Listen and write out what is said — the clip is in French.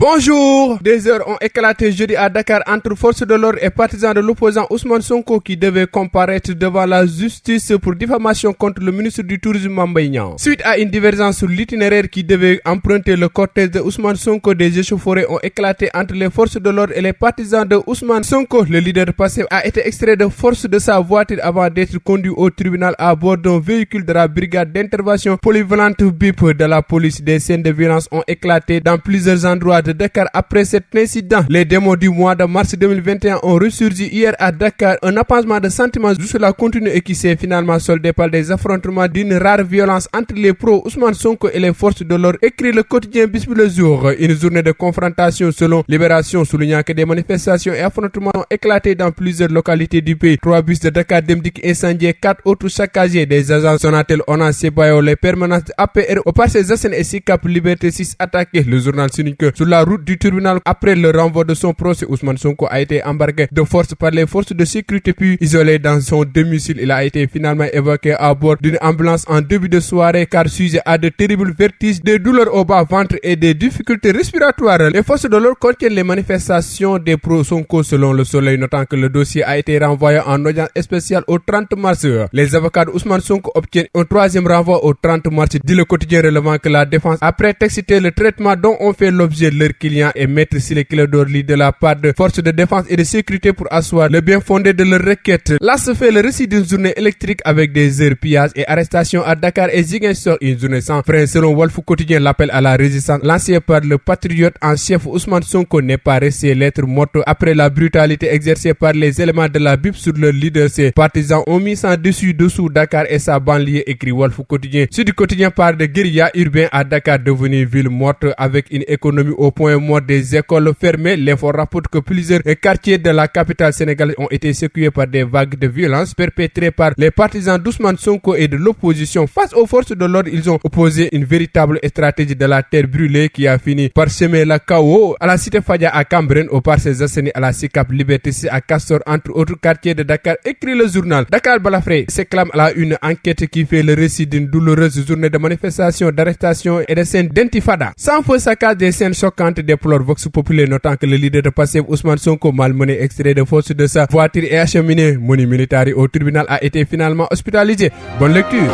Bonjour. Des heures ont éclaté jeudi à Dakar entre forces de l'ordre et partisans de l'opposant Ousmane Sonko qui devait comparaître devant la justice pour diffamation contre le ministre du Tourisme Mame Mbaye Niang. Suite à une divergence sur l'itinéraire qui devait emprunter le cortège de Ousmane Sonko, des échauffourées ont éclaté entre les forces de l'ordre et les partisans de Ousmane Sonko. Le leader passé a été extrait de force de sa voiture avant d'être conduit au tribunal à bord d'un véhicule de la brigade d'intervention polyvalente BIP de la police. Des scènes de violence ont éclaté dans plusieurs endroits de Dakar après cet incident. Les démons du mois de mars 2021 ont ressurgi hier à Dakar. Un apaisement de sentiments jusque-là continue et qui s'est finalement soldé par des affrontements d'une rare violence entre les pros Ousmane Sonko et les forces de l'ordre, écrit le quotidien Bismi le jour. Une journée de confrontation selon Libération, soulignant que des manifestations et affrontements ont éclaté dans plusieurs localités du pays. 3 bus de Dakar Demdik incendiés, 4 autres saccagés. Des agents Sonatel, ONAS, CBAO, les permanences de APR au Parcelles Assainies et Sicap Liberté 6 attaqués. Le journal souligne que sur la route du tribunal, après le renvoi de son procès, Ousmane Sonko a été embarqué de force par les forces de sécurité puis isolé dans son domicile. Il a été finalement évacué à bord d'une ambulance en début de soirée car sujet à de terribles vertiges, des douleurs au bas-ventre et des difficultés respiratoires. Les forces de l'ordre contiennent les manifestations des pro-Sonko selon Le Soleil, notant que le dossier a été renvoyé en audience spéciale au 30 mars. Les avocats d'Ousmane Sonko obtiennent un troisième renvoi au 30 mars, dit le quotidien relevant que la défense a prétexté le traitement dont ont fait l'objet leur client et maître Ciré Clédor Ly de la part de forces de défense et de sécurité pour asseoir le bien fondé de leur requête. Là se fait le récit d'une journée électrique avec des heures pillages et arrestations à Dakar et Ziguinchor, une journée sans frein selon Walf Quotidien. L'appel à la résistance lancé par le patriote en chef Ousmane Sonko n'est pas resté lettre morte après la brutalité exercée par les éléments de la BIP sur leur leader. Ses partisans ont mis sans dessus-dessous Dakar et sa banlieue, écrit Walf Quotidien. Sud Quotidien parle de guérilla urbain à Dakar devenue ville morte avec une économie au point mort, des écoles fermées. L'info rapporte que plusieurs quartiers de la capitale sénégalaise ont été secoués par des vagues de violence perpétrées par les partisans d'Ousmane Sonko et de l'opposition. Face aux forces de l'ordre, ils ont opposé une véritable stratégie de la terre brûlée qui a fini par semer la chaos à la cité Fadia à Cambérène, au Parcelles Assainies, à la Sicap Liberté 6 à Castor, entre autres quartiers de Dakar, écrit le journal. Dakar Balafré s'éclame à la une enquête qui fait le récit d'une douloureuse journée de manifestation, d'arrestation et de scènes d'intifada. Sans faux saccage, des scènes choquantes déplore Vox Populi, notant que le leader de Pastef Ousmane Sonko, malmené, extrait de force de sa voiture et acheminé moni militari au tribunal, a été finalement hospitalisé. Bonne lecture.